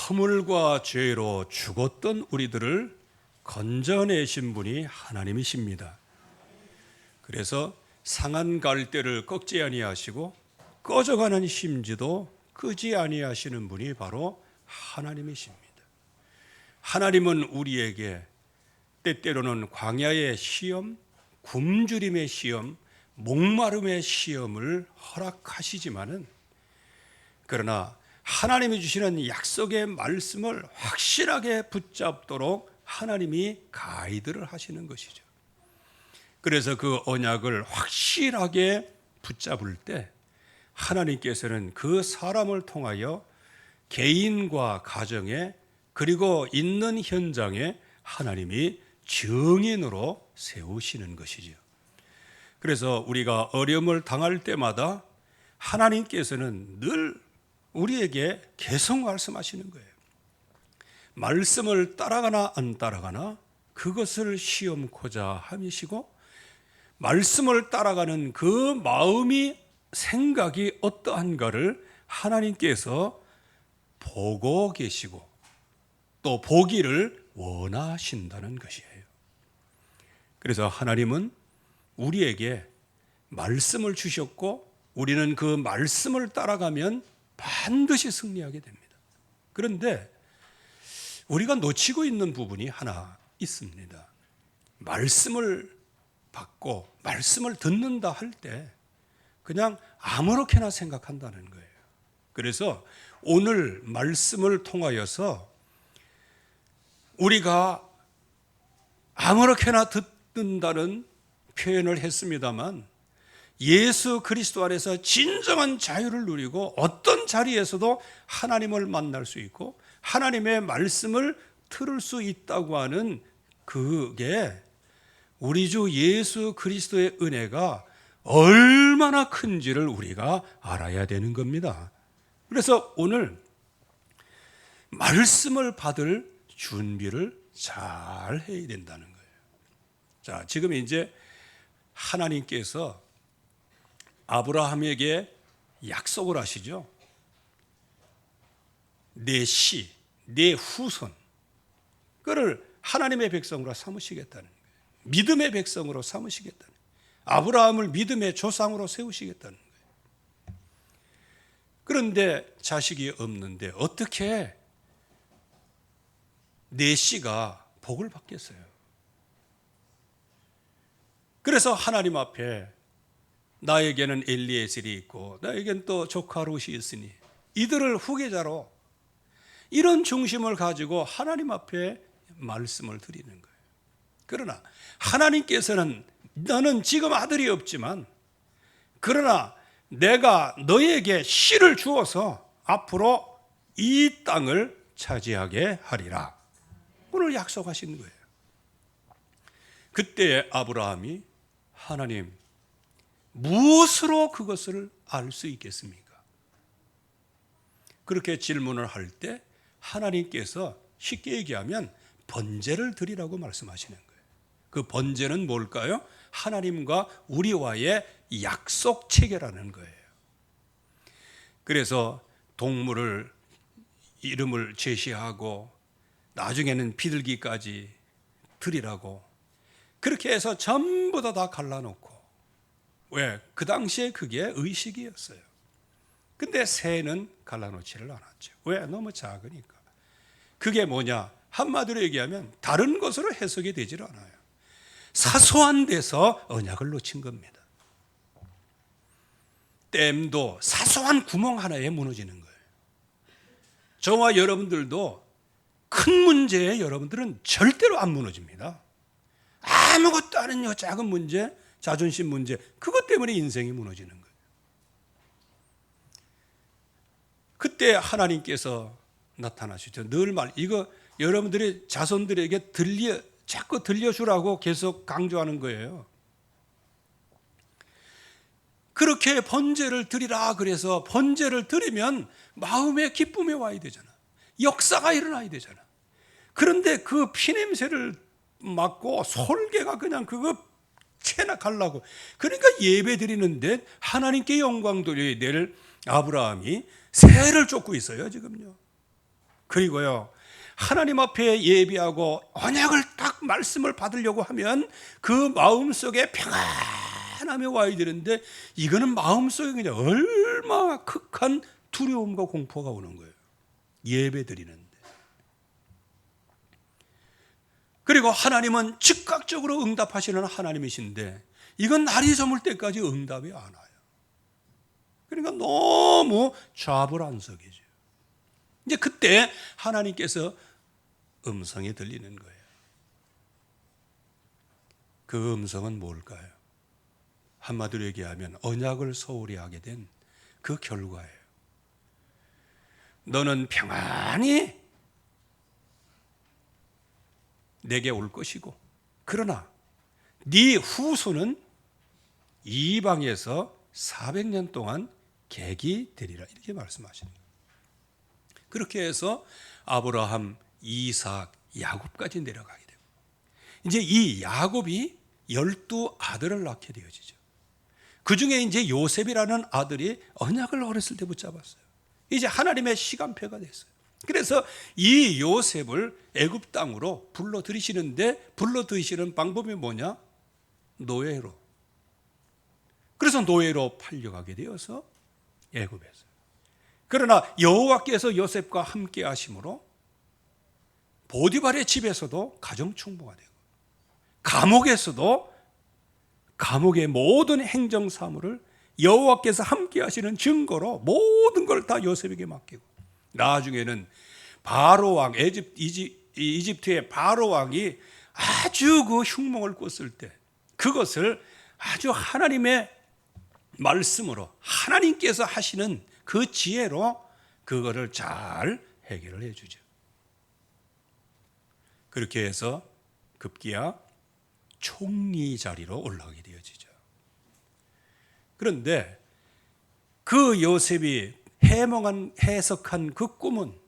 허물과 죄로 죽었던 우리들을 건져내신 분이 하나님이십니다. 그래서 상한 갈대를 꺾지 아니하시고 꺼져가는 심지도 끄지 아니하시는 분이 바로 하나님이십니다. 하나님은 우리에게 때때로는 광야의 시험, 굶주림의 시험, 목마름의 시험을 허락하시지만은, 그러나 하나님이 주시는 약속의 말씀을 확실하게 붙잡도록 하나님이 가이드를 하시는 것이죠. 그래서 그 언약을 확실하게 붙잡을 때 하나님께서는 그 사람을 통하여 개인과 가정에, 그리고 있는 현장에 하나님이 증인으로 세우시는 것이죠. 그래서 우리가 어려움을 당할 때마다 하나님께서는 늘 우리에게 계속 말씀하시는 거예요. 말씀을 따라가나 안 따라가나 그것을 시험코자 함이시고, 말씀을 따라가는 그 마음이, 생각이 어떠한가를 하나님께서 보고 계시고 또 보기를 원하신다는 것이에요. 그래서 하나님은 우리에게 말씀을 주셨고, 우리는 그 말씀을 따라가면 반드시 승리하게 됩니다. 그런데 우리가 놓치고 있는 부분이 하나 있습니다. 말씀을 받고 말씀을 듣는다 할 때 그냥 아무렇게나 생각한다는 거예요. 그래서 오늘 말씀을 통하여서 우리가 아무렇게나 듣는다는 표현을 했습니다만, 예수 그리스도 안에서 진정한 자유를 누리고 어떤 자리에서도 하나님을 만날 수 있고 하나님의 말씀을 들을 수 있다고 하는, 그게 우리 주 예수 그리스도의 은혜가 얼마나 큰지를 우리가 알아야 되는 겁니다. 그래서 오늘 말씀을 받을 준비를 잘 해야 된다는 거예요. 자, 지금 이제 하나님께서 아브라함에게 약속을 하시죠. 내 씨, 내 후손, 그를 하나님의 백성으로 삼으시겠다는 거예요. 믿음의 백성으로 삼으시겠다는 거예요. 아브라함을 믿음의 조상으로 세우시겠다는 거예요. 그런데 자식이 없는데 어떻게 내 씨가 복을 받겠어요? 그래서 하나님 앞에 나에게는 엘리에셀이 있고 나에게는 또 조카 롯이 있으니 이들을 후계자로, 이런 중심을 가지고 하나님 앞에 말씀을 드리는 거예요. 그러나 하나님께서는 너는 지금 아들이 없지만, 그러나 내가 너에게 씨를 주어서 앞으로 이 땅을 차지하게 하리라, 오늘 약속하신 거예요. 그때 아브라함이 하나님, 무엇으로 그것을 알 수 있겠습니까? 그렇게 질문을 할 때 하나님께서 쉽게 얘기하면 번제를 드리라고 말씀하시는 거예요. 그 번제는 뭘까요? 하나님과 우리와의 약속 체계라는 거예요. 그래서 동물을 이름을 제시하고 나중에는 비둘기까지 드리라고, 그렇게 해서 전부 다 갈라놓고, 왜? 그 당시에 그게 의식이었어요. 근데 새는 갈라놓지를 않았죠. 왜? 너무 작으니까. 그게 뭐냐? 한마디로 얘기하면 다른 것으로 해석이 되질 않아요. 사소한 데서 언약을 놓친 겁니다. 댐도 사소한 구멍 하나에 무너지는 거예요. 저와 여러분들도 큰 문제에 여러분들은 절대로 안 무너집니다. 아무것도 아닌 작은 문제, 자존심 문제, 그것 때문에 인생이 무너지는 거예요. 그때 하나님께서 나타나시죠. 늘 이거 여러분들의 자손들에게 자꾸 들려주라고 계속 강조하는 거예요. 그렇게 번제를 드리라 그래서 번제를 드리면 마음에 기쁨이 와야 되잖아. 역사가 일어나야 되잖아. 그런데 그 피냄새를 맡고 솔개가 그냥 그거 채나가려고, 그러니까 예배 드리는데 하나님께 영광 돌려야 될 아브라함이 새를 쫓고 있어요 지금요. 그리고요, 하나님 앞에 예비하고 언약을 딱 말씀을 받으려고 하면 그 마음속에 평안함이 와야 되는데, 이거는 마음속에 그냥 얼마나 극한 두려움과 공포가 오는 거예요. 예배 드리는데. 그리고 하나님은 즉각적으로 응답하시는 하나님이신데, 이건 날이 저물 때까지 응답이 안 와요. 그러니까 너무 좌불안석이죠. 이제 그때 하나님께서 음성이 들리는 거예요. 그 음성은 뭘까요? 한마디로 얘기하면 언약을 소홀히 하게 된 그 결과예요. 너는 평안히 내게 올 것이고, 그러나 네 후손은 이방에서 400년 동안 객이 되리라, 이렇게 말씀하시는 거예요. 그렇게 해서 아브라함, 이삭, 야곱까지 내려가게 되고, 이제 이 야곱이 12아들을 낳게 되어지죠. 그 중에 이제 요셉이라는 아들이 언약을 어렸을 때 붙잡았어요. 이제 하나님의 시간표가 됐어요. 그래서 이 요셉을 애굽 땅으로 불러들이시는데, 불러들이시는 방법이 뭐냐? 노예로. 그래서 노예로 팔려가게 되어서 애굽에서. 그러나 여호와께서 요셉과 함께 하심으로 보디발의 집에서도 가정 충보가 되고, 감옥에서도 감옥의 모든 행정 사무를 여호와께서 함께 하시는 증거로 모든 걸 다 요셉에게 맡기고, 나중에는 바로 왕, 이집트의 바로 왕이 아주 그 흉몽을 꿨을 때, 그것을 아주 하나님의 말씀으로 하나님께서 하시는 그 지혜로 그거를 잘 해결을 해주죠. 그렇게 해서 급기야 총리 자리로 올라가게 되어지죠. 그런데 그 요셉이 해석한 그 꿈은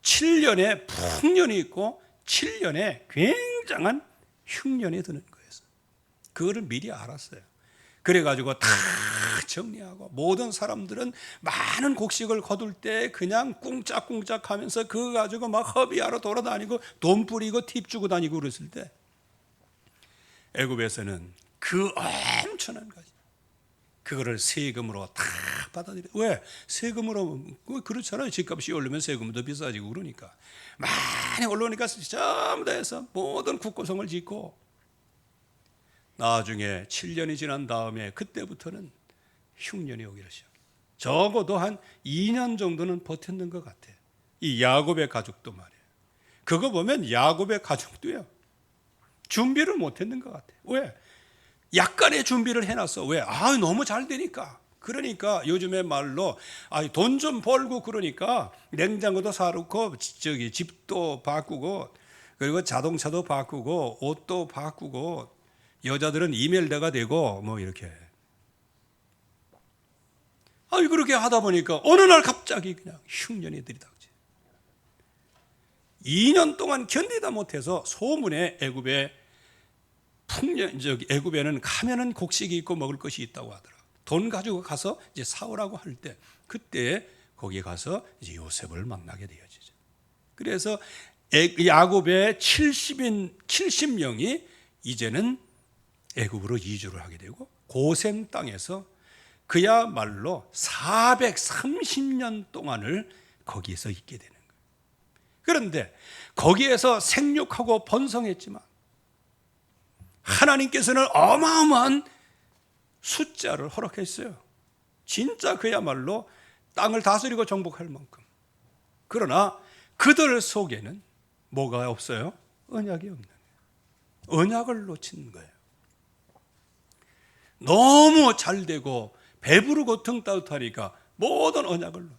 7년의 풍년이 있고 7년의 굉장한 흉년이 드는 거였어요. 그거를 미리 알았어요. 그래가지고 다 정리하고, 모든 사람들은 많은 곡식을 거둘 때 그냥 꿍짝꿍짝 하면서 그거 가지고 막 허비하러 돌아다니고 돈 뿌리고 팁 주고 다니고 그랬을 때, 애굽에서는 그 엄청난 거지, 그거를 세금으로 다 받아들여. 왜? 세금으로, 그렇잖아요. 집값이 오르면 세금은 더 비싸지고, 그러니까 많이 올라오니까 전부 다 해서 모든 국고성을 짓고, 나중에 7년이 지난 다음에 그때부터는 흉년이 오기를 시작해요. 적어도 한 2년 정도는 버텼는 것 같아요. 이 야곱의 가족도 말이에요. 그거 보면 야곱의 가족도요, 준비를 못했는 것 같아요. 왜? 약간의 준비를 해놨어. 왜? 너무 잘 되니까. 그러니까 요즘의 말로 돈 좀 벌고, 그러니까 냉장고도 사놓고, 집도 바꾸고, 그리고 자동차도 바꾸고, 옷도 바꾸고, 여자들은 이멜다가 되고 뭐 이렇게. 그렇게 하다 보니까 어느 날 갑자기 그냥 흉년이 들이닥치. 2년 동안 견디다 못해서 소문에 애굽에는 가면은 곡식이 있고 먹을 것이 있다고 하더라. 돈 가지고 가서 이제 사오라고 할 때, 그때 거기 가서 이제 요셉을 만나게 되어지죠. 그래서 야곱의 70명이 이제는 애굽으로 이주를 하게 되고, 고센 땅에서 그야말로 430년 동안을 거기에서 있게 되는 거예요. 그런데 거기에서 생육하고 번성했지만 하나님께서는 어마어마한 숫자를 허락했어요. 진짜 그야말로 땅을 다스리고 정복할 만큼. 그러나 그들 속에는 뭐가 없어요? 언약이 없는 거예요. 언약을 놓친 거예요. 너무 잘 되고 배부르고 등 따뜻하니까 모든 언약을 놓.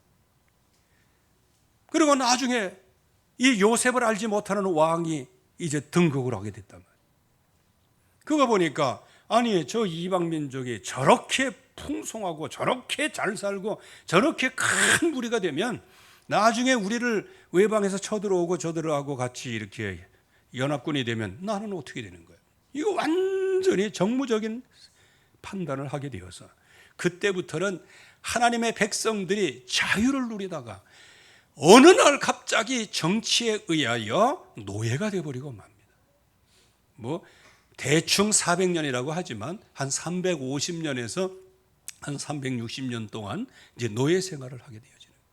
그리고 나중에 이 요셉을 알지 못하는 왕이 이제 등극을 하게 됐단 말이에요. 그거 보니까, 저 이방 민족이 저렇게 풍성하고 저렇게 잘 살고 저렇게 큰 무리가 되면 나중에 우리를 외방에서 쳐들어오고 저들하고 같이 이렇게 연합군이 되면 나는 어떻게 되는 거예요? 이거 완전히 정무적인 판단을 하게 되어서, 그때부터는 하나님의 백성들이 자유를 누리다가 어느 날 갑자기 정치에 의하여 노예가 되어버리고 맙니다. 뭐 대충 400년이라고 하지만 한 350년에서 한 360년 동안 이제 노예 생활을 하게 되어지는 거예요.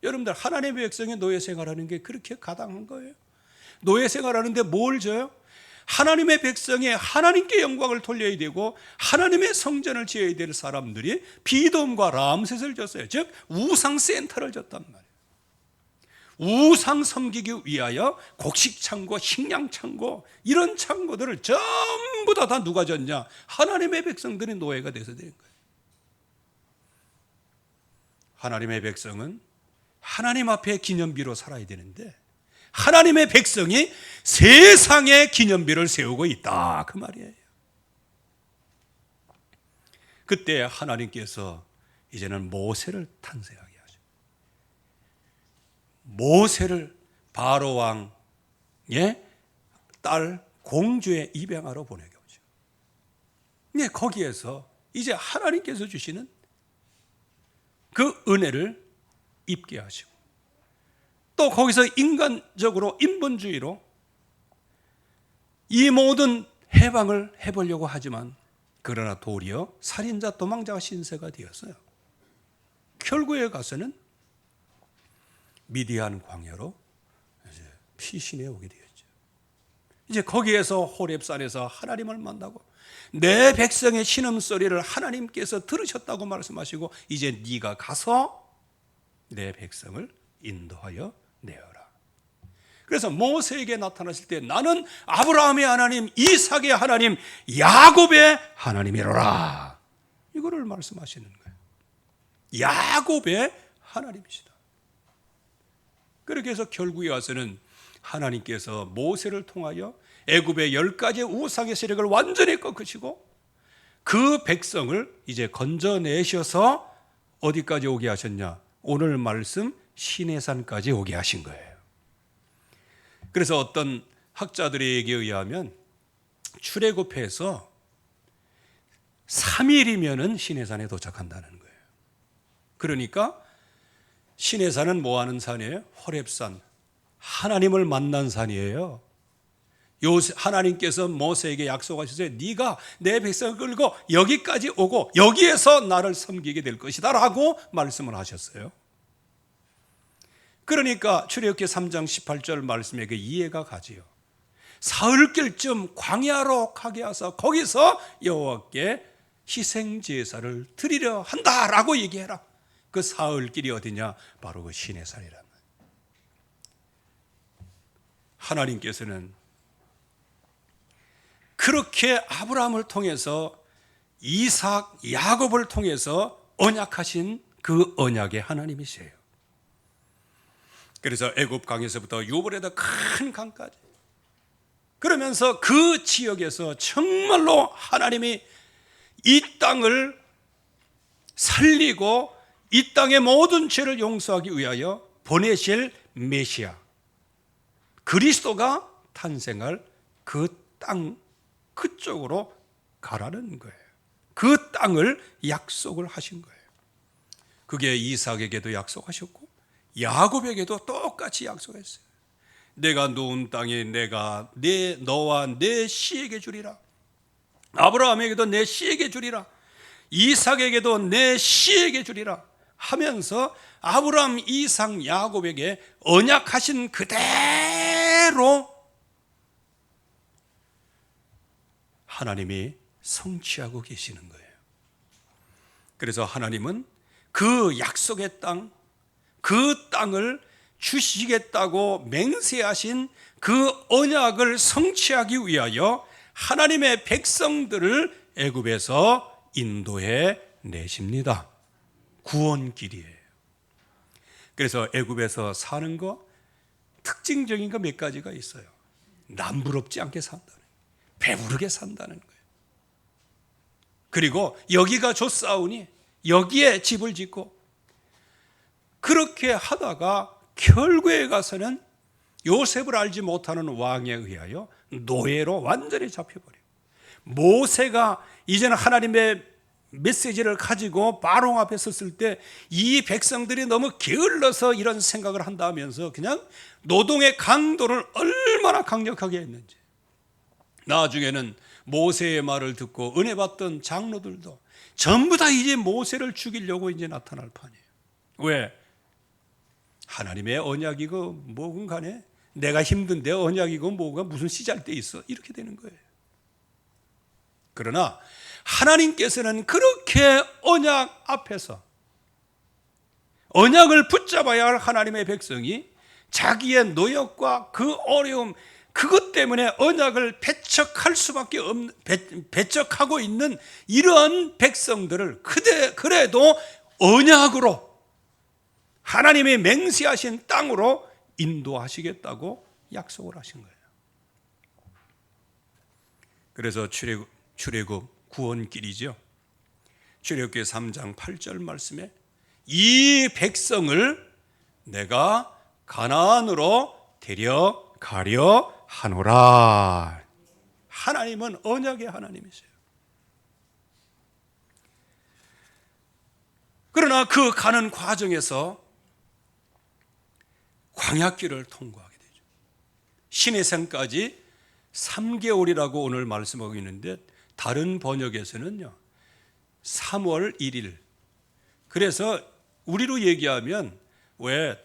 여러분들, 하나님의 백성이 노예 생활하는 게 그렇게 가당한 거예요? 노예 생활하는데 뭘 줘요? 하나님의 백성이 하나님께 영광을 돌려야 되고 하나님의 성전을 지어야 될 사람들이 비돔과 람셋을 줬어요. 즉 우상 센터를 줬단 말이에요. 우상 섬기기 위하여 곡식 창고, 식량 창고, 이런 창고들을 전부 다 누가 줬냐? 하나님의 백성들이 노예가 돼서 된 거예요. 하나님의 백성은 하나님 앞에 기념비로 살아야 되는데 하나님의 백성이 세상에 기념비를 세우고 있다, 그 말이에요. 그때 하나님께서 이제는 모세를 탄생하게 하죠. 모세를 바로 왕의 딸 공주의 입양하러 보내게 오죠. 네, 거기에서 이제 하나님께서 주시는 그 은혜를 입게 하시고, 또 거기서 인간적으로 인본주의로 이 모든 해방을 해보려고 하지만 그러나 도리어 살인자 도망자가 신세가 되었어요. 결국에 가서는 미디안 광야로 이제 피신해 오게 되었죠. 이제 거기에서 호렙산에서 하나님을 만나고 내 백성의 신음소리를 하나님께서 들으셨다고 말씀하시고 이제 네가 가서 내 백성을 인도하여 내어라. 그래서 모세에게 나타나실 때 나는 아브라함의 하나님, 이삭의 하나님, 야곱의 하나님이로라, 이거를 말씀하시는 거예요. 야곱의 하나님이시다. 그렇게 해서 결국에 와서는 하나님께서 모세를 통하여 애굽의 10가지 우상의 세력을 완전히 꺾으시고 그 백성을 이제 건져내셔서 어디까지 오게 하셨냐? 오늘 말씀 시내산까지 오게 하신 거예요. 그래서 어떤 학자들에게 의하면 출애굽해서 3일이면은 시내산에 도착한다는 거예요. 그러니까 시내산은 뭐 하는 산이에요? 호렙산, 하나님을 만난 산이에요. 하나님께서 모세에게 약속하셨어요. 네가 내 백성을 끌고 여기까지 오고 여기에서 나를 섬기게 될 것이다 라고 말씀을 하셨어요. 그러니까 출애굽기 3장 18절 말씀에 그 이해가 가지요. 사흘길쯤 광야로 가게 하사 거기서 여호와께 희생제사를 드리려 한다라고 얘기해라. 그 사흘길이 어디냐? 바로 그 시내산이란 말이에요. 하나님께서는 그렇게 아브라함을 통해서 이삭, 야곱을 통해서 언약하신 그 언약의 하나님이세요. 그래서 애굽 강에서부터 유브레드 큰 강까지, 그러면서 그 지역에서 정말로 하나님이 이 땅을 살리고 이 땅의 모든 죄를 용서하기 위하여 보내실 메시아 그리스도가 탄생할 그 땅, 그쪽으로 가라는 거예요. 그 땅을 약속을 하신 거예요. 그게 이삭에게도 약속하셨고 야곱에게도 똑같이 약속했어요. 내가 누운 땅에 내가 너와 내 씨에게 주리라. 아브라함에게도 내 씨에게 주리라. 이삭에게도 내 씨에게 주리라 하면서 아브라함, 이삭, 야곱에게 언약하신 그대로 하나님이 성취하고 계시는 거예요. 그래서 하나님은 그 약속의 땅, 그 땅을 주시겠다고 맹세하신 그 언약을 성취하기 위하여 하나님의 백성들을 애굽에서 인도해 내십니다. 구원길이에요. 그래서 애굽에서 사는 거 특징적인 거 몇 가지가 있어요. 남부럽지 않게 산다는 거예요. 배부르게 산다는 거예요. 그리고 여기가 좋사오니 여기에 집을 짓고, 그렇게 하다가 결국에 가서는 요셉을 알지 못하는 왕에 의하여 노예로 완전히 잡혀버려요. 모세가 이제는 하나님의 메시지를 가지고 바로 앞에 섰을 때 이 백성들이 너무 게을러서 이런 생각을 한다면서 그냥 노동의 강도를 얼마나 강력하게 했는지. 나중에는 모세의 말을 듣고 은혜 받던 장로들도 전부 다 이제 모세를 죽이려고 이제 나타날 판이에요. 왜? 하나님의 언약이고 뭐건 간에 내가 힘든데 언약이고 뭐가 무슨 씨잘데 있어, 이렇게 되는 거예요. 그러나 하나님께서는 그렇게 언약 앞에서 언약을 붙잡아야 할 하나님의 백성이 자기의 노역과 그 어려움, 그것 때문에 언약을 배척할 수밖에 없는, 배척하고 있는 이러한 백성들을 그래도 언약으로 하나님이 맹세하신 땅으로 인도하시겠다고 약속을 하신 거예요. 그래서 출애굽 구원길이죠. 출애굽기 3장 8절 말씀에 이 백성을 내가 가나안으로 데려가려 하노라. 하나님은 언약의 하나님이세요. 그러나 그 가는 과정에서 광야길을 통과하게 되죠. 시내산까지 3개월이라고 오늘 말씀하고 있는데 다른 번역에서는요 3월 1일. 그래서 우리로 얘기하면 왜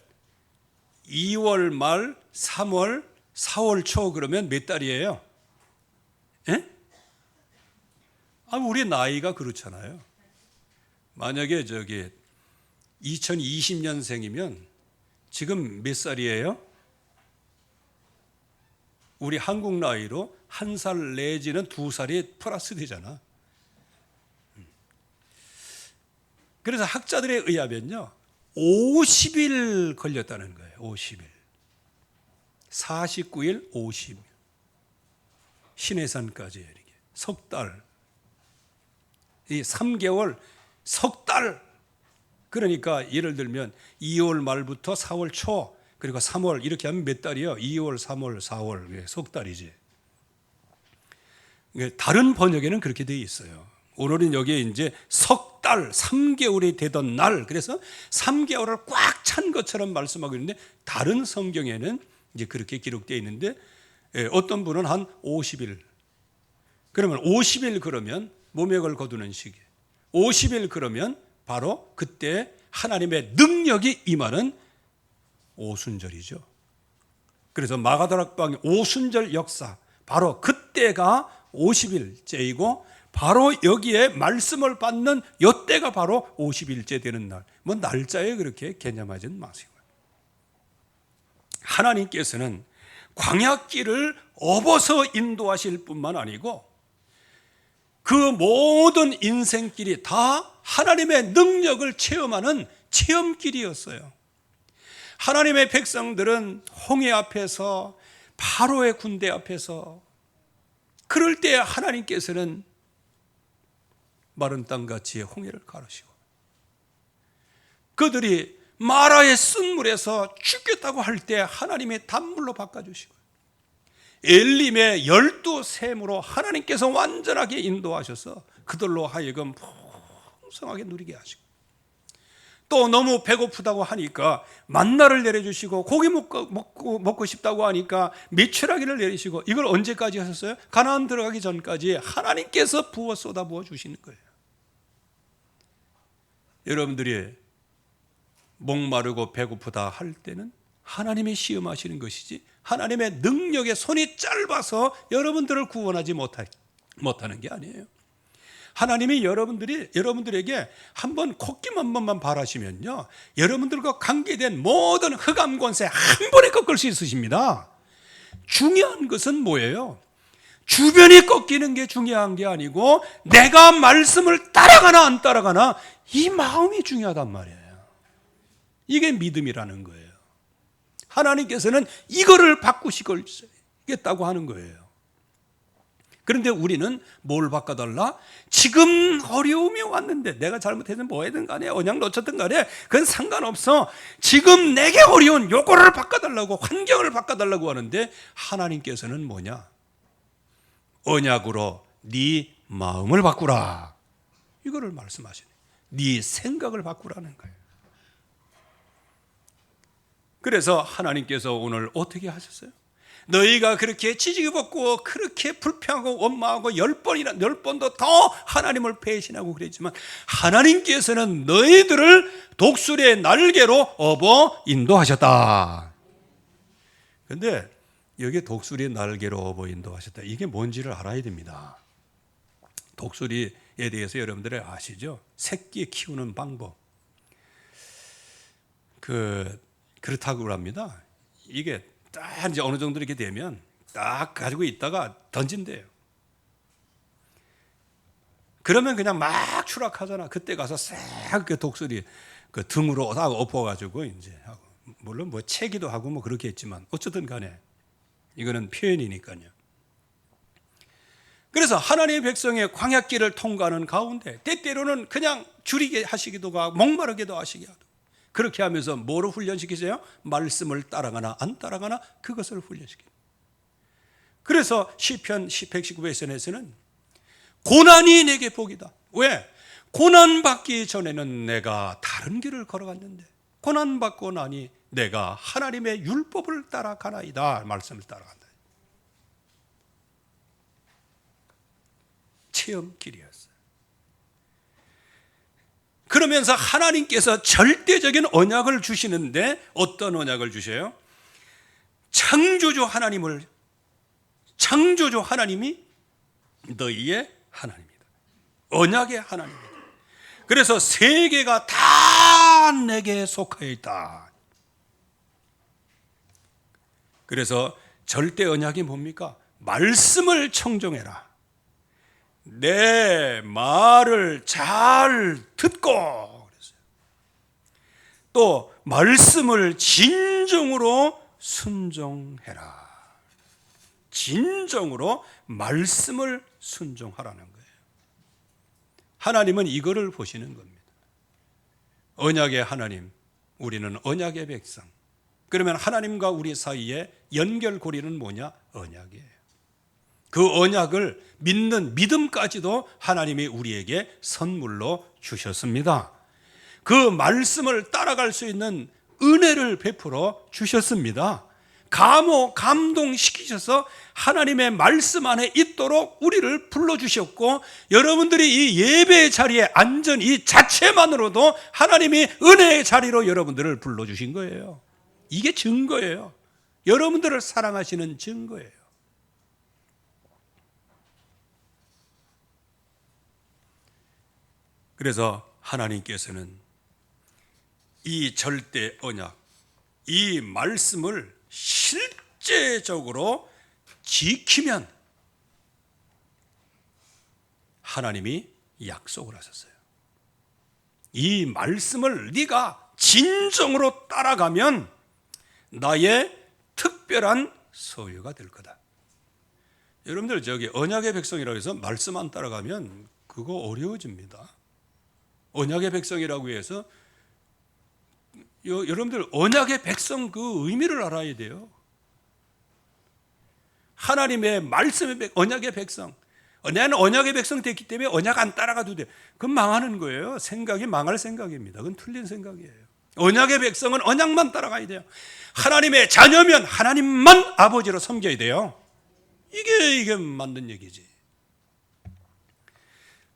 2월 말 3월 4월 초 그러면 몇 달이에요? 예? 우리 나이가 그렇잖아요. 만약에 2020년생이면 지금 몇 살이에요? 우리 한국 나이로 1살 내지는 2살이 플러스 되잖아. 그래서 학자들에 의하면요 50일 걸렸다는 거예요. 50일 49일 50일 시내산까지 이렇게 석 달, 이 3개월 석 달. 그러니까 예를 들면 2월 말부터 4월 초 그리고 3월 이렇게 하면 몇 달이요? 2월, 3월, 4월 석 달이지. 다른 번역에는 그렇게 되어 있어요. 오늘은 여기에 이제 석 달, 3개월이 되던 날, 그래서 3개월을 꽉 찬 것처럼 말씀하고 있는데 다른 성경에는 이제 그렇게 기록되어 있는데 어떤 분은 한 50일. 그러면 50일 그러면 모맥을 거두는 시기. 50일 그러면 바로 그때 하나님의 능력이 임하는 오순절이죠. 그래서 마가다락방의 오순절 역사, 바로 그때가 50일째이고 바로 여기에 말씀을 받는 이때가 바로 50일째 되는 날. 뭐 날짜에 그렇게 개념하지는 마시고. 하나님께서는 광야길을 업어서 인도하실 뿐만 아니고 그 모든 인생길이 다 하나님의 능력을 체험하는 체험길이었어요. 하나님의 백성들은 홍해 앞에서 바로의 군대 앞에서 그럴 때 하나님께서는 마른 땅같이 홍해를 가르시고 그들이 마라의 쓴물에서 죽겠다고 할 때 하나님이 단물로 바꿔주시고 엘림의 12샘으로 하나님께서 완전하게 인도하셔서 그들로 하여금 풍성하게 누리게 하시고 또 너무 배고프다고 하니까 만나를 내려주시고 고기 먹고 싶다고 하니까 메추라기를 내리시고 이걸 언제까지 하셨어요? 가나안 들어가기 전까지 하나님께서 부어 쏟아부어 주시는 거예요. 여러분들이 목마르고 배고프다 할 때는 하나님이 시험하시는 것이지 하나님의 능력의 손이 짧아서 여러분들을 구원하지 못하는 게 아니에요. 하나님이 여러분들에게 한번 콧김 한 번만 바라시면요 여러분들과 관계된 모든 흑암 권세 한 번에 꺾을 수 있으십니다. 중요한 것은 뭐예요? 주변이 꺾이는 게 중요한 게 아니고 내가 말씀을 따라가나 안 따라가나 이 마음이 중요하단 말이에요. 이게 믿음이라는 거예요. 하나님께서는 이거를 바꾸시겠다고 하는 거예요. 그런데 우리는 뭘 바꿔달라? 지금 어려움이 왔는데 내가 잘못해서 뭐하든 간에 언약 놓쳤든 간에 그건 상관없어. 지금 내게 어려운 요거를 바꿔달라고 환경을 바꿔달라고 하는데 하나님께서는 뭐냐? 언약으로 네 마음을 바꾸라. 이거를 말씀하시네. 네 생각을 바꾸라는 거예요. 그래서 하나님께서 오늘 어떻게 하셨어요? 너희가 그렇게 지지고 그렇게 불평하고 원망하고 10번도 더 하나님을 배신하고 그랬지만 하나님께서는 너희들을 독수리의 날개로 업어 인도하셨다. 그런데 여기 독수리의 날개로 업어 인도하셨다. 이게 뭔지를 알아야 됩니다. 독수리에 대해서 여러분들이 아시죠? 새끼 키우는 방법. 그렇다고 합니다. 이게 딱 이제 어느 정도 이렇게 되면 딱 가지고 있다가 던진대요. 그러면 그냥 막 추락하잖아. 그때 가서 싹 그 독수리 그 등으로 딱 엎어가지고 이제 하고, 물론 뭐 채기도 하고 뭐 그렇게 했지만 어쨌든 간에 이거는 표현이니까요. 그래서 하나님의 백성의 광야길을 통과하는 가운데 때때로는 그냥 줄이게 하시기도 하고 목마르게도 하시게 하고 그렇게 하면서 뭐로 훈련시키세요? 말씀을 따라가나 안 따라가나 그것을 훈련시킵니다. 그래서 시편 119편에서는 고난이 내게 복이다. 왜? 고난받기 전에는 내가 다른 길을 걸어갔는데 고난받고 나니 내가 하나님의 율법을 따라가나이다. 말씀을 따라간다. 체험길이었어요. 그러면서 하나님께서 절대적인 언약을 주시는데 어떤 언약을 주셔요? 창조주 하나님이 너희의 하나님이다. 언약의 하나님이다. 그래서 세계가 다 내게 속하여 있다. 그래서 절대 언약이 뭡니까? 말씀을 청종해라. 내 말을 잘 듣고 그랬어요. 또 말씀을 진정으로 순종해라. 진정으로 말씀을 순종하라는 거예요. 하나님은 이거를 보시는 겁니다. 언약의 하나님, 우리는 언약의 백성. 그러면 하나님과 우리 사이에 연결고리는 뭐냐? 언약이에요. 그 언약을 믿는 믿음까지도 하나님이 우리에게 선물로 주셨습니다. 그 말씀을 따라갈 수 있는 은혜를 베풀어 주셨습니다. 감동시키셔서 하나님의 말씀 안에 있도록 우리를 불러주셨고 여러분들이 이 예배의 자리에 앉은 이 자체만으로도 하나님이 은혜의 자리로 여러분들을 불러주신 거예요. 이게 증거예요. 여러분들을 사랑하시는 증거예요. 그래서 하나님께서는 이 절대 언약, 이 말씀을 실제적으로 지키면 하나님이 약속을 하셨어요. 이 말씀을 네가 진정으로 따라가면 나의 특별한 소유가 될 거다. 여러분들 저기 언약의 백성이라고 해서 말씀 안 따라가면 그거 어려워집니다. 언약의 백성이라고 해서 여러분들 언약의 백성 그 의미를 알아야 돼요. 하나님의 말씀의 언약의 백성. 나는 언약의 백성 됐기 때문에 언약 안 따라가도 돼. 그건 망하는 거예요. 생각이 망할 생각입니다. 그건 틀린 생각이에요. 언약의 백성은 언약만 따라가야 돼요. 하나님의 자녀면 하나님만 아버지로 섬겨야 돼요. 이게 맞는 얘기지.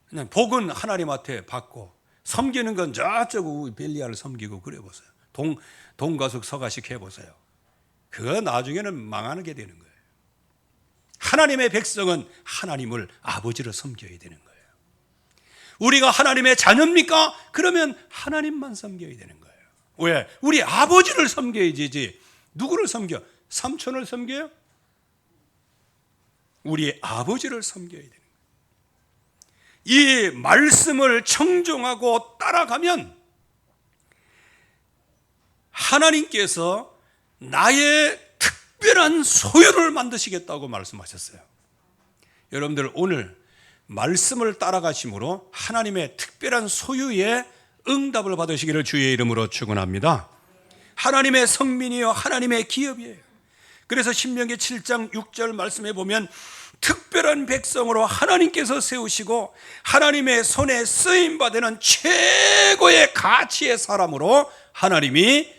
그냥 복은 하나님한테 받고 섬기는 건 저쪽 벨리알을 섬기고 그래 보세요. 동가숙 서가식 해보세요. 그거 나중에는 망하게 되는 거예요. 하나님의 백성은 하나님을 아버지로 섬겨야 되는 거예요. 우리가 하나님의 자녀입니까? 그러면 하나님만 섬겨야 되는 거예요. 왜? 우리 아버지를 섬겨야지. 누구를 섬겨? 삼촌을 섬겨요? 우리 아버지를 섬겨야 되는 거예요. 이 말씀을 청종하고 따라가면 하나님께서 나의 특별한 소유를 만드시겠다고 말씀하셨어요. 여러분들 오늘 말씀을 따라가심으로 하나님의 특별한 소유의 응답을 받으시기를 주의 이름으로 축원합니다. 하나님의 성민이요 하나님의 기업이에요. 그래서 신명기 7장 6절 말씀에 보면 특별한 백성으로 하나님께서 세우시고 하나님의 손에 쓰임 받는 최고의 가치의 사람으로 하나님이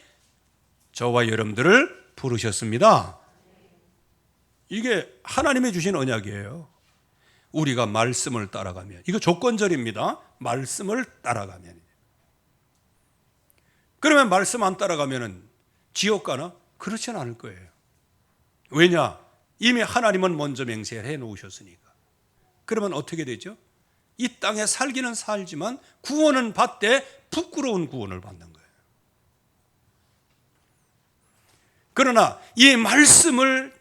저와 여러분들을 부르셨습니다. 이게 하나님이 주신 언약이에요. 우리가 말씀을 따라가면, 이거 조건절입니다. 말씀을 따라가면. 그러면 말씀 안 따라가면 지옥 가나? 그렇지는 않을 거예요. 왜냐? 이미 하나님은 먼저 맹세해 놓으셨으니까. 그러면 어떻게 되죠? 이 땅에 살기는 살지만 구원은 받되 부끄러운 구원을 받는 거예요. 그러나 이 말씀을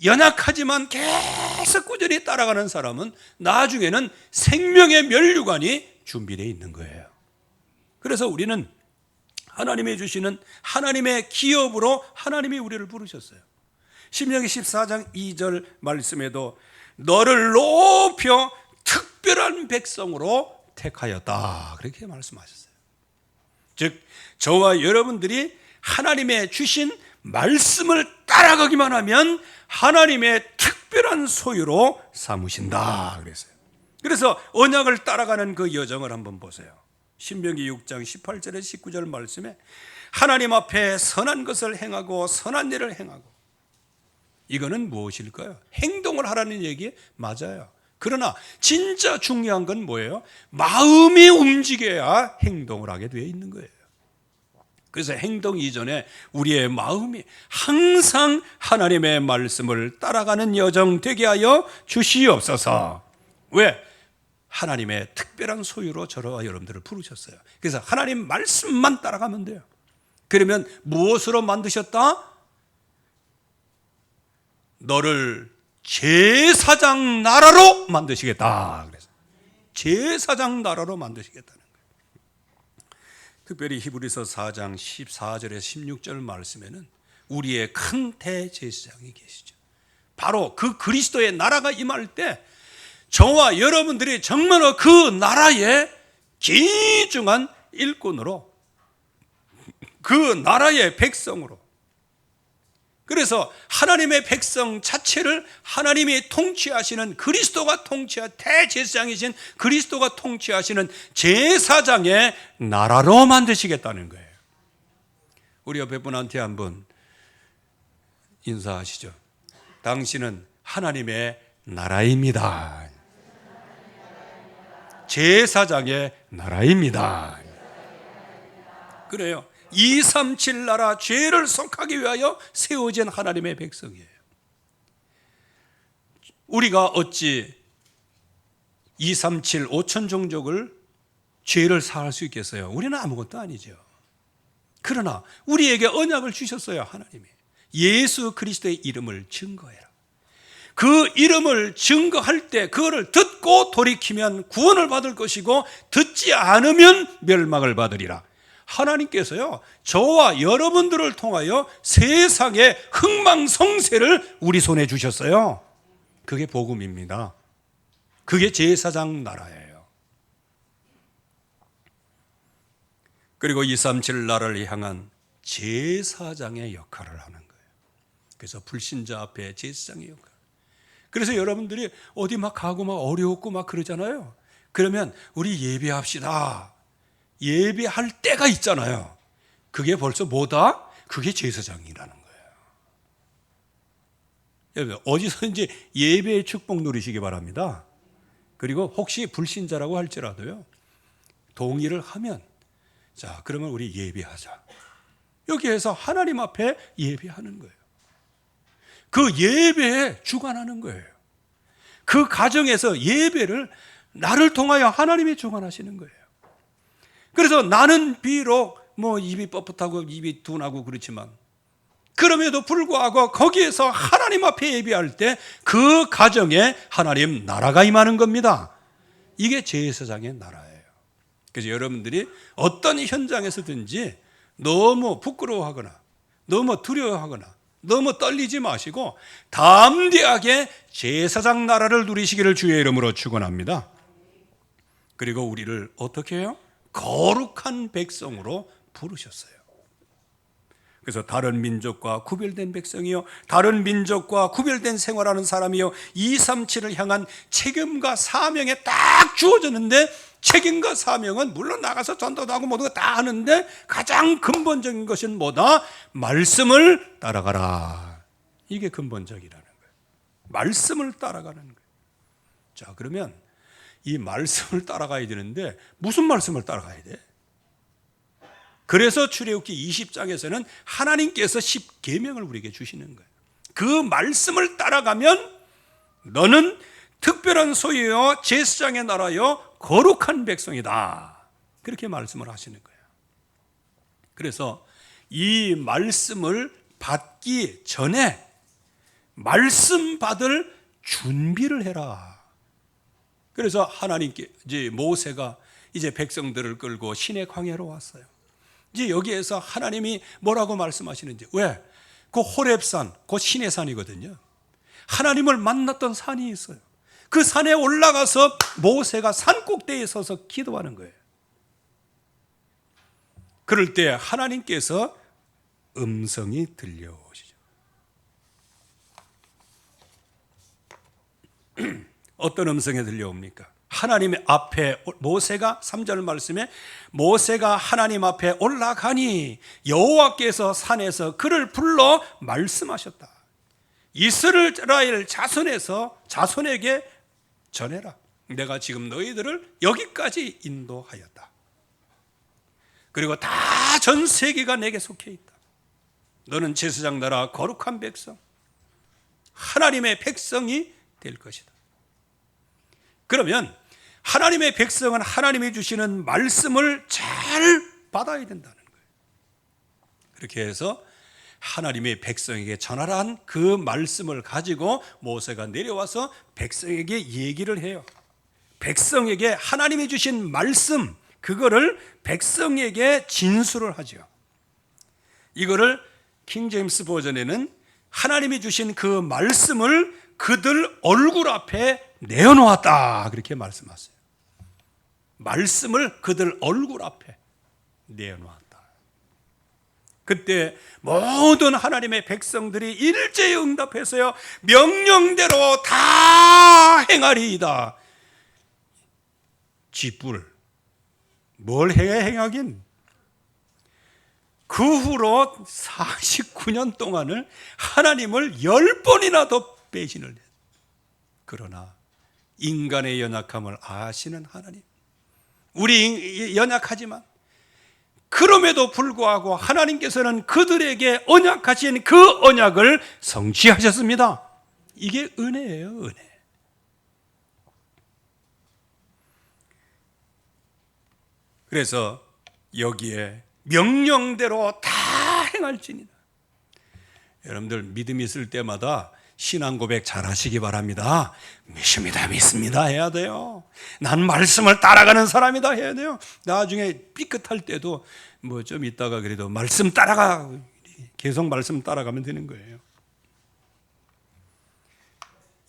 연약하지만 계속 꾸준히 따라가는 사람은 나중에는 생명의 면류관이 준비되어 있는 거예요. 그래서 우리는 하나님이 주시는 하나님의 기업으로 하나님이 우리를 부르셨어요. 신명기 14장 2절 말씀에도 너를 높여 특별한 백성으로 택하였다, 그렇게 말씀하셨어요. 즉 저와 여러분들이 하나님의 주신 말씀을 따라가기만 하면 하나님의 특별한 소유로 삼으신다 그랬어요. 그래서 언약을 따라가는 그 여정을 한번 보세요. 신명기 6장 18절에 19절 말씀에 하나님 앞에 선한 것을 행하고 선한 일을 행하고, 이거는 무엇일까요? 행동을 하라는 얘기 맞아요. 그러나 진짜 중요한 건 뭐예요? 마음이 움직여야 행동을 하게 되어 있는 거예요. 그래서 행동 이전에 우리의 마음이 항상 하나님의 말씀을 따라가는 여정 되게 하여 주시옵소서. 왜? 하나님의 특별한 소유로 저와 여러분들을 부르셨어요. 그래서 하나님 말씀만 따라가면 돼요. 그러면 무엇으로 만드셨다? 너를 제사장 나라로 만드시겠다. 그래서 제사장 나라로 만드시겠다는 거예요. 특별히 히브리서 4장 14절에서 16절 말씀에는 우리의 큰 대제사장이 계시죠. 바로 그 그리스도의 나라가 임할 때 저와 여러분들이 정말로 그 나라의 귀중한 일꾼으로, 그 나라의 백성으로, 그래서 하나님의 백성 자체를 하나님이 통치하시는, 그리스도가 통치하, 대제사장이신 그리스도가 통치하시는 제사장의 나라로 만드시겠다는 거예요. 우리 옆에 분한테 한번 인사하시죠. 당신은 하나님의 나라입니다. 제사장의 나라입니다. 그래요. 237 나라, 죄를 속하기 위하여 세워진 하나님의 백성이에요. 우리가 어찌 237 5천 종족을 죄를 사할 수 있겠어요? 우리는 아무것도 아니죠. 그러나 우리에게 언약을 주셨어요. 하나님이 예수 그리스도의 이름을 증거해라. 그 이름을 증거할 때 그거를 듣고 돌이키면 구원을 받을 것이고 듣지 않으면 멸망을 받으리라. 하나님께서요 저와 여러분들을 통하여 세상의 흥망성쇠를 우리 손에 주셨어요. 그게 복음입니다. 그게 제사장 나라예요. 그리고 237 나라를 향한 제사장의 역할을 하는 거예요. 그래서 불신자 앞에 제사장의 역할. 그래서 여러분들이 어디 막 가고 막 어려웠고 막 그러잖아요. 그러면 우리 예배합시다. 예배할 때가 있잖아요. 그게 벌써 뭐다? 그게 제사장이라는 거예요. 여러분 어디서든지 예배의 축복 누리시기 바랍니다. 그리고 혹시 불신자라고 할지라도요 동의를 하면, 자 그러면 우리 예배하자. 여기에서 하나님 앞에 예배하는 거예요. 그 예배에 주관하는 거예요. 그 가정에서 예배를 나를 통하여 하나님이 주관하시는 거예요. 그래서 나는 비록 뭐 입이 뻣뻣하고 입이 둔하고 그렇지만 그럼에도 불구하고 거기에서 하나님 앞에 예배할 때 그 가정에 하나님 나라가 임하는 겁니다. 이게 제사장의 나라예요. 그래서 여러분들이 어떤 현장에서든지 너무 부끄러워하거나 너무 두려워하거나 너무 떨리지 마시고 담대하게 제사장 나라를 누리시기를 주의 이름으로 축원합니다. 그리고 우리를 어떻게 해요? 거룩한 백성으로 부르셨어요. 그래서 다른 민족과 구별된 백성이요, 다른 민족과 구별된 생활하는 사람이요, 237을 향한 책임과 사명에 딱 주어졌는데, 책임과 사명은 물론 나가서 전도도 하고 모든 거 다 하는데 가장 근본적인 것은 뭐다? 말씀을 따라가라. 이게 근본적이라는 거예요. 말씀을 따라가는 거예요. 자, 그러면 이 말씀을 따라가야 되는데 무슨 말씀을 따라가야 돼? 그래서 출애굽기 20장에서는 하나님께서 10계명을 우리에게 주시는 거예요. 그 말씀을 따라가면 너는 특별한 소유여 제사장의 나라여 거룩한 백성이다. 그렇게 말씀을 하시는 거예요. 그래서 이 말씀을 받기 전에 말씀 받을 준비를 해라. 그래서 하나님께 이제 모세가 이제 백성들을 끌고 시내 광야로 왔어요. 이제 여기에서 하나님이 뭐라고 말씀하시는지, 왜? 그 호렙산, 그 시내산이거든요. 하나님을 만났던 산이 있어요. 그 산에 올라가서 모세가 산 꼭대기에 서서 기도하는 거예요. 그럴 때 하나님께서 음성이 들려오시죠. 어떤 음성이 들려옵니까? 하나님 앞에 모세가 3절 말씀에 모세가 하나님 앞에 올라가니 여호와께서 산에서 그를 불러 말씀하셨다. 이스라엘 자손에게 전해라. 내가 지금 너희들을 여기까지 인도하였다. 그리고 다 전 세계가 내게 속해 있다. 너는 제사장 나라 거룩한 백성, 하나님의 백성이 될 것이다. 그러면 하나님의 백성은 하나님이 주시는 말씀을 잘 받아야 된다는 거예요. 그렇게 해서 하나님의 백성에게 전하란 그 말씀을 가지고 모세가 내려와서 백성에게 얘기를 해요. 백성에게 하나님이 주신 말씀, 그거를 백성에게 진술을 하죠. 이거를 킹제임스 버전에는 하나님이 주신 그 말씀을 그들 얼굴 앞에 내어놓았다, 그렇게 말씀하세요. 말씀을 그들 얼굴 앞에 내어놓았다. 그때 모든 하나님의 백성들이 일제히 응답해서요, 명령대로 다 행하리이다. 쥐뿔 뭘 행하긴. 그 후로 49년 동안을 하나님을 10번이나 더 배신을 했어요. 그러나 인간의 연약함을 아시는 하나님, 우리 연약하지만 그럼에도 불구하고 하나님께서는 그들에게 언약하신 그 언약을 성취하셨습니다. 이게 은혜예요, 은혜. 그래서 여기에 명령대로 다 행할지니라. 여러분들 믿음 있을 때마다 신앙 고백 잘 하시기 바랍니다. 믿습니다 해야 돼요. 난 말씀을 따라가는 사람이다 해야 돼요. 나중에 삐끗할 때도 뭐 좀 있다가 그래도 말씀 따라가, 계속 말씀 따라가면 되는 거예요.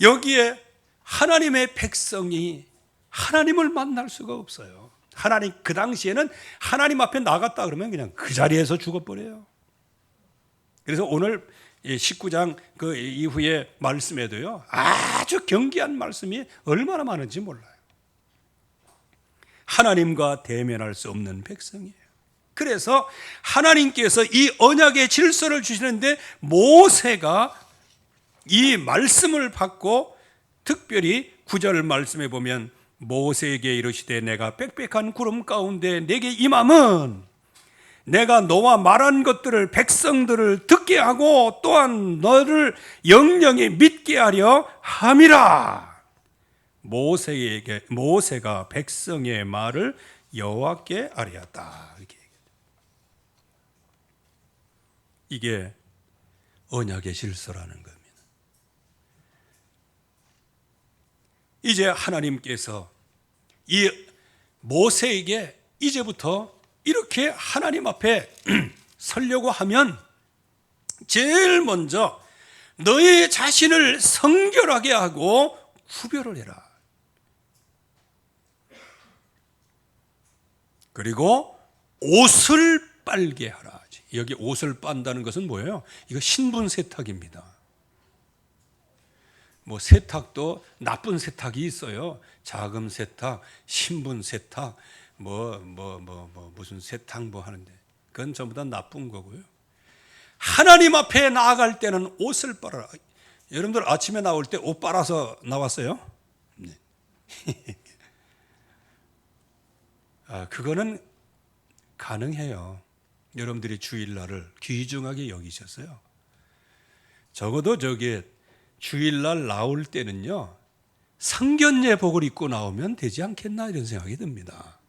여기에 하나님의 백성이 하나님을 만날 수가 없어요. 하나님, 그 당시에는 하나님 앞에 나갔다 그러면 그냥 그 자리에서 죽어버려요. 그래서 오늘 19장 그 이후의 말씀에도요, 아주 경계한 말씀이 얼마나 많은지 몰라요. 하나님과 대면할 수 없는 백성이에요. 그래서 하나님께서 이 언약의 질서를 주시는데 모세가 이 말씀을 받고, 특별히 9절 말씀에 보면 모세에게 이르시되 내가 빽빽한 구름 가운데 내게 임함은 내가 너와 말한 것들을 백성들을 듣게 하고 또한 너를 영영히 믿게 하려 함이라. 모세가 백성의 말을 여호와께 아뢰었다. 이게 언약의 질서라는 겁니다. 이제 하나님께서 이 모세에게 이제부터 이렇게 하나님 앞에 서려고 하면 제일 먼저 너의 자신을 성결하게 하고 구별을 해라. 그리고 옷을 빨게 하라. 여기 옷을 빤다는 것은 뭐예요? 이거 신분 세탁입니다. 뭐 세탁도 나쁜 세탁이 있어요. 자금 세탁, 신분 세탁, 무슨 세탁 뭐 하는데 그건 전부 다 나쁜 거고요. 하나님 앞에 나아갈 때는 옷을 빨아라. 여러분들 아침에 나올 때 옷 빨아서 나왔어요? 네. 그거는 가능해요. 여러분들이 주일날을 귀중하게 여기셨어요. 적어도 저기 주일날 나올 때는요, 상견례복을 입고 나오면 되지 않겠나 이런 생각이 듭니다.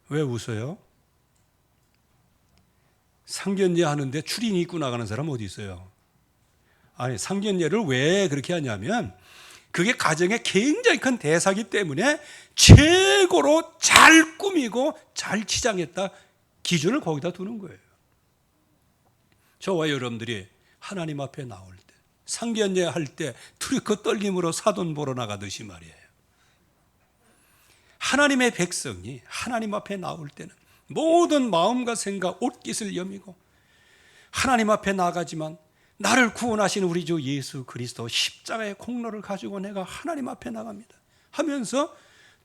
왜 웃어요? 상견례 하는데 추리닝 입고 나가는 사람 어디 있어요? 아니, 상견례를 왜 그렇게 하냐면 그게 가정의 굉장히 큰 대사기 때문에 최고로 잘 꾸미고 잘 치장했다 기준을 거기다 두는 거예요. 저와 여러분들이 하나님 앞에 나올 때, 상견례 할 때 트리커 떨림으로 사돈 보러 나가듯이 말이에요. 하나님의 백성이 하나님 앞에 나올 때는 모든 마음과 생각, 옷깃을 여미고 하나님 앞에 나가지만 나를 구원하신 우리 주 예수 그리스도 십자가의 공로를 가지고 내가 하나님 앞에 나갑니다 하면서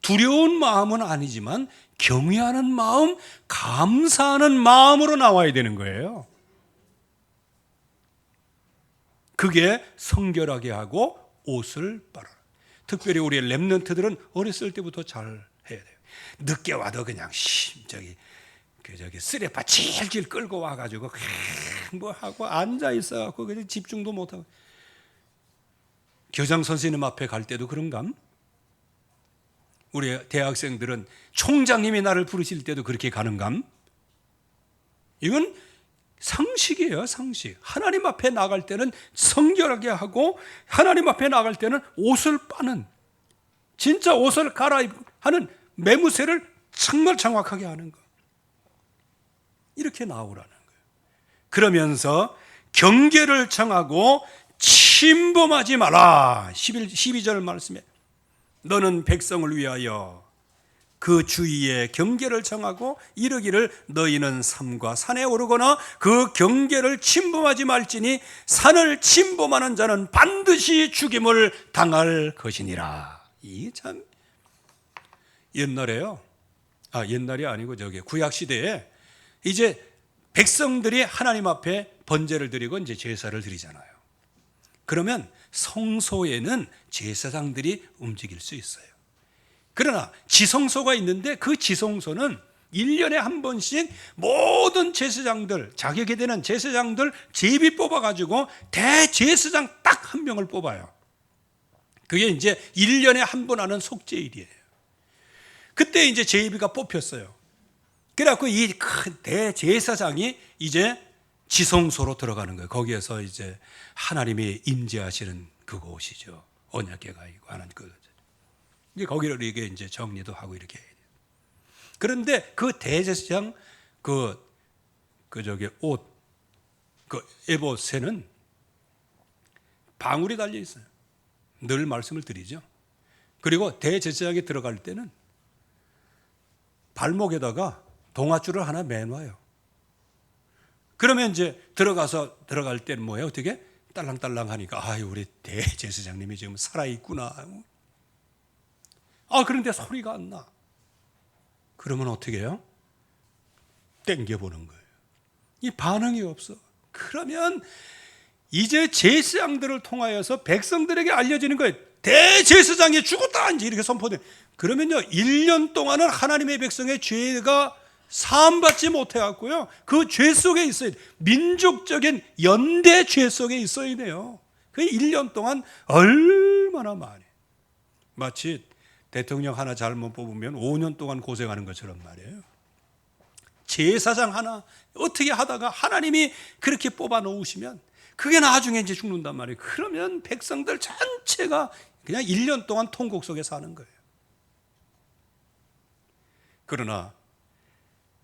두려운 마음은 아니지만 경외하는 마음, 감사하는 마음으로 나와야 되는 거예요. 그게 성결하게 하고 옷을 빨아라. 특별히 우리 렘넌트들은 어렸을 때부터 잘 해야 돼요. 늦게 와도 그냥 저기 쓰레빠 질질 끌고 와가지고 뭐 하고 앉아 있어갖고 그냥 집중도 못하고. 교장 선생님 앞에 갈 때도 그런감? 우리 대학생들은 총장님이 나를 부르실 때도 그렇게 가는감? 이건 상식이에요, 상식. 하나님 앞에 나갈 때는 성결하게 하고 하나님 앞에 나갈 때는 옷을 빠는, 진짜 옷을 갈아입고 하는 매무새를 정말 정확하게 하는 거. 이렇게 나오라는 거예요. 그러면서 경계를 정하고 침범하지 마라. 12절 말씀에 너는 백성을 위하여 그 주위에 경계를 정하고 이르기를 너희는 삼과 산에 오르거나 그 경계를 침범하지 말지니 산을 침범하는 자는 반드시 죽임을 당할 것이니라. 이 참 옛날에요. 옛날이 아니고 저기 구약 시대에 이제 백성들이 하나님 앞에 번제를 드리고 이제 제사를 드리잖아요. 그러면 성소에는 제사장들이 움직일 수 있어요. 그러나 지성소가 있는데 그 지성소는 1년에 한 번씩 모든 제사장들, 자격이 되는 제사장들 제비 뽑아가지고 대제사장 딱 한 명을 뽑아요. 그게 이제 1년에 한 번 하는 속죄일이에요. 그때 이제 제비가 뽑혔어요. 그래갖고 이 큰 대제사장이 이제 지성소로 들어가는 거예요. 거기에서 이제 하나님이 임재하시는 그곳이죠. 언약궤가 있고 하는 그. 이제 거기를 이게 이제 정리도 하고 이렇게 해야 돼요. 그런데 그 대제사장 에봇에는 방울이 달려 있어요. 늘 말씀을 드리죠. 그리고 대제사장이 들어갈 때는 발목에다가 동아줄을 하나 매놔요. 그러면 이제 들어갈 때는 뭐예요? 어떻게? 딸랑딸랑 하니까 우리 대제사장님이 지금 살아있구나. 그런데 소리가 안 나. 그러면 어떻게 해요? 땡겨보는 거예요. 이 반응이 없어. 그러면 이제 제사장들을 통하여서 백성들에게 알려지는 거예요. 대제사장이 죽었다 이제 이렇게 선포돼. 그러면요 1년 동안은 하나님의 백성의 죄가 사함받지 못해갖고요 그 죄 속에 있어야 돼. 민족적인 연대 죄 속에 있어야 돼요. 그 1년 동안 얼마나 많이. 마치 대통령 하나 잘못 뽑으면 5년 동안 고생하는 것처럼 말이에요. 제사장 하나 어떻게 하다가 하나님이 그렇게 뽑아 놓으시면 그게 나중에 이제 죽는단 말이에요. 그러면 백성들 전체가 그냥 1년 동안 통곡 속에 사는 거예요. 그러나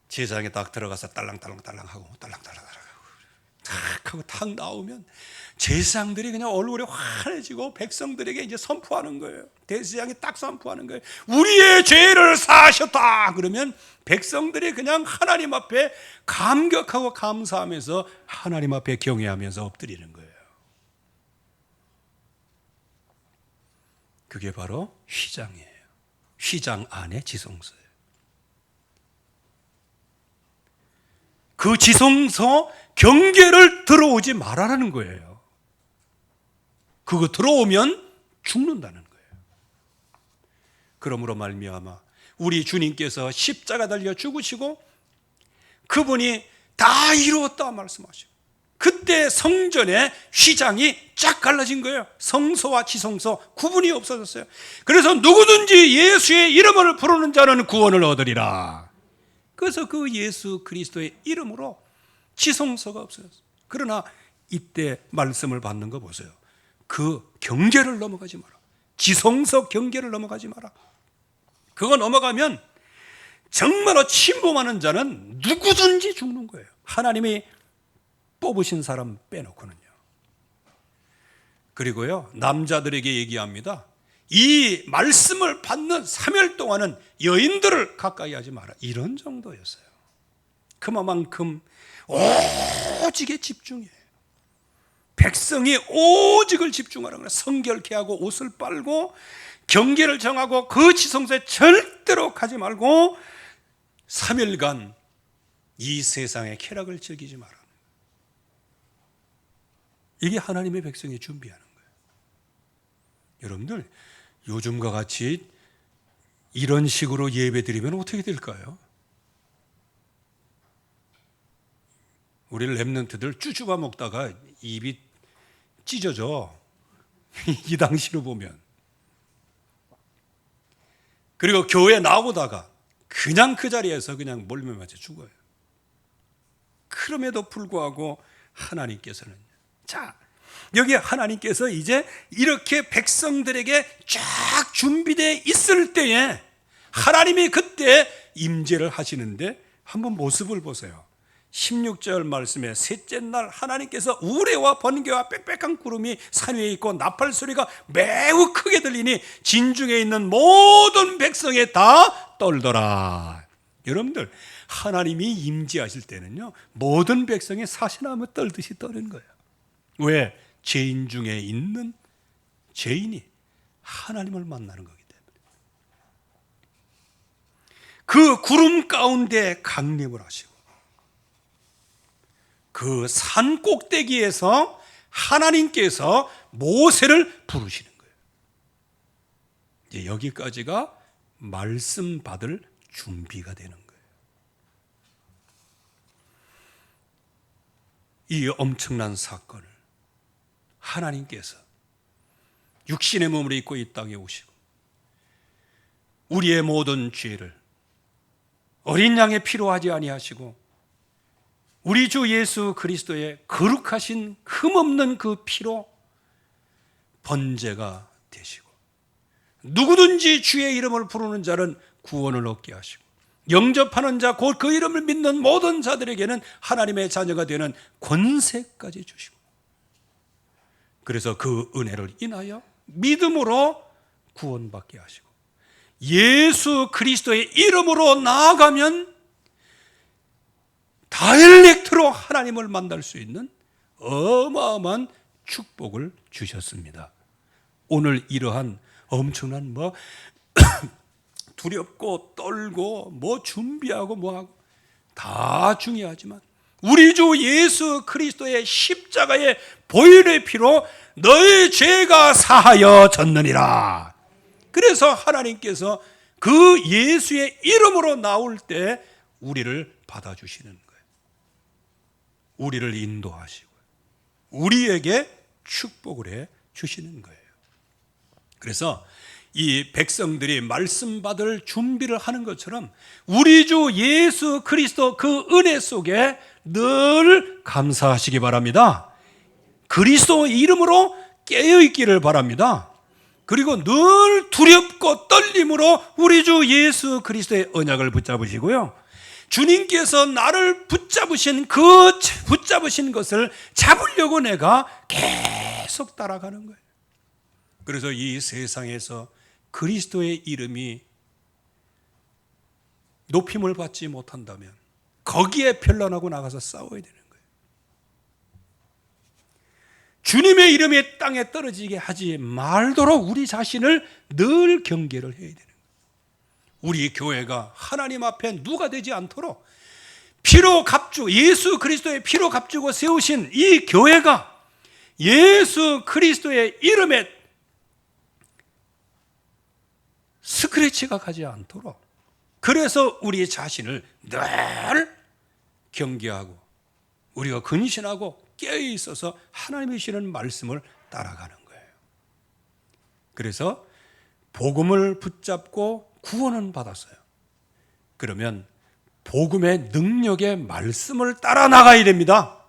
제사장에 딱 들어가서 딸랑딸랑딸랑하고 딸랑딸랑하고 탁 하고 탁 나오면 제사장들이 그냥 얼굴이 환해지고 백성들에게 이제 선포하는 거예요. 대제사장이 딱 선포하는 거예요. 우리의 죄를 사하셨다. 그러면 백성들이 그냥 하나님 앞에 감격하고 감사하면서 하나님 앞에 경외하면서 엎드리는 거예요. 그게 바로 휘장이에요. 휘장 안에 지성소예요. 그 지성소 경계를 들어오지 말아라는 거예요. 그거 들어오면 죽는다는 거예요. 그러므로 말미암아 우리 주님께서 십자가 달려 죽으시고 그분이 다 이루었다 말씀하시고 그때 성전의 휘장이 쫙 갈라진 거예요. 성소와 지성소 구분이 없어졌어요. 그래서 누구든지 예수의 이름을 부르는 자는 구원을 얻으리라. 그래서 그 예수 그리스도의 이름으로 지성소가 없어졌어요. 그러나 이때 말씀을 받는 거 보세요. 그 경계를 넘어가지 마라. 지성소 경계를 넘어가지 마라. 그거 넘어가면 정말로 침범하는 자는 누구든지 죽는 거예요. 하나님이 뽑으신 사람 빼놓고는요. 그리고요, 남자들에게 얘기합니다. 이 말씀을 받는 3일 동안은 여인들을 가까이 하지 마라. 이런 정도였어요. 그만큼 오직에 집중해요. 백성이 오직을 집중하라는 거예요. 성결케 하고 옷을 빨고 경계를 정하고 그 지성소에 절대로 가지 말고 3일간 이 세상의 쾌락을 즐기지 마라. 이게 하나님의 백성이 준비하는 거예요. 여러분들 요즘과 같이 이런 식으로 예배 드리면 어떻게 될까요? 우리 랩런트들 쭈쭈바 먹다가 입이 찢어져. 이 당시로 보면. 그리고 교회 나오다가 그냥 그 자리에서 그냥 몰매 맞아 죽어요. 그럼에도 불구하고 하나님께서는 자, 여기 하나님께서 이제 이렇게 백성들에게 쫙 준비되어 있을 때에 하나님이 그때 임재를 하시는데 한번 모습을 보세요. 16절 말씀에 셋째 날 하나님께서 우레와 번개와 빽빽한 구름이 산 위에 있고 나팔 소리가 매우 크게 들리니 진중에 있는 모든 백성이 다 떨더라. 여러분들 하나님이 임재하실 때는요 모든 백성이 사시나무 떨듯이 떠는 거예요. 왜? 죄인 중에 있는 죄인이 하나님을 만나는 거기 때문에. 그 구름 가운데 강림을 하시고 그 산 꼭대기에서 하나님께서 모세를 부르시는 거예요. 이제 여기까지가 말씀 받을 준비가 되는 거예요. 이 엄청난 사건을 하나님께서 육신의 몸을 입고 이 땅에 오시고 우리의 모든 죄를 어린 양의 피로 하지 아니하시고 우리 주 예수 그리스도의 거룩하신 흠없는 그 피로 번제가 되시고 누구든지 주의 이름을 부르는 자는 구원을 얻게 하시고 영접하는 자 곧 그 이름을 믿는 모든 자들에게는 하나님의 자녀가 되는 권세까지 주시고 그래서 그 은혜를 인하여 믿음으로 구원받게 하시고 예수 그리스도의 이름으로 나아가면 다이렉트로 하나님을 만날 수 있는 어마어마한 축복을 주셨습니다. 오늘 이러한 엄청난 두렵고 떨고 준비하고 뭐하고 다 중요하지만 우리 주 예수 그리스도의 십자가의 보혈의 피로 너의 죄가 사하여졌느니라. 그래서 하나님께서 그 예수의 이름으로 나올 때 우리를 받아주시는 거예요. 우리를 인도하시고 우리에게 축복을 해 주시는 거예요. 그래서 이 백성들이 말씀 받을 준비를 하는 것처럼 우리 주 예수 그리스도 그 은혜 속에 늘 감사하시기 바랍니다. 그리스도 이름으로 깨어있기를 바랍니다. 그리고 늘 두렵고 떨림으로 우리 주 예수 그리스도의 언약을 붙잡으시고요. 주님께서 나를 붙잡으신 것을 잡으려고 내가 계속 따라가는 거예요. 그래서 이 세상에서 그리스도의 이름이 높임을 받지 못한다면 거기에 변론하고 나가서 싸워야 되는 거예요. 주님의 이름이 땅에 떨어지게 하지 말도록 우리 자신을 늘 경계를 해야 되는 거예요. 우리 교회가 하나님 앞에 누가 되지 않도록 피로 값주고 예수 그리스도의 피로 값주고 세우신 이 교회가 예수 그리스도의 이름에 스크래치가 가지 않도록, 그래서 우리 자신을 늘 경계하고 우리가 근신하고 깨어있어서 하나님이 주시는 말씀을 따라가는 거예요. 그래서 복음을 붙잡고 구원은 받았어요. 그러면 복음의 능력의 말씀을 따라 나가야 됩니다.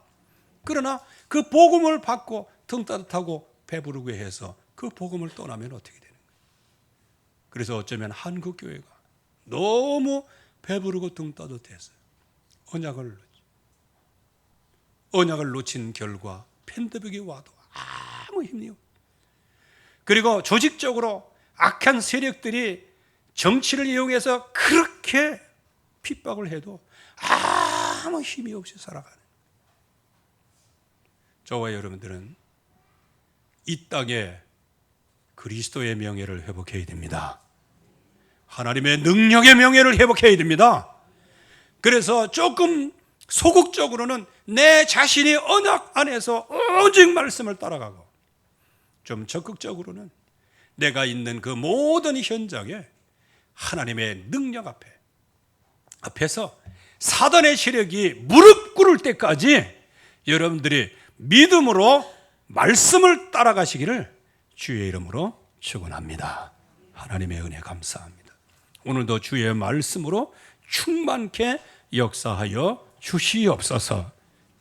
그러나 그 복음을 받고 등 따뜻하고 배부르고 해서 그 복음을 떠나면 어떻게 되는 거예요? 그래서 어쩌면 한국 교회가 너무 배부르고 등 따뜻했어요. 언약을 놓친 결과 팬데믹이 와도 아무 힘이 없어요. 그리고 조직적으로 악한 세력들이 정치를 이용해서 그렇게 핍박을 해도 아무 힘이 없이 살아가는, 저와 여러분들은 이 땅에 그리스도의 명예를 회복해야 됩니다. 하나님의 능력의 명예를 회복해야 됩니다. 그래서 조금 소극적으로는 내 자신이 언약 안에서 오직 말씀을 따라가고, 좀 적극적으로는 내가 있는 그 모든 현장에 하나님의 능력 앞에서 사단의 세력이 무릎 꿇을 때까지 여러분들이 믿음으로 말씀을 따라가시기를 주의 이름으로 축원합니다. 하나님의 은혜 감사합니다. 오늘도 주의 말씀으로 충만케 역사하여 주시옵소서.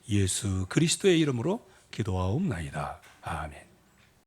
예수 그리스도의 이름으로 기도하옵나이다. 아멘.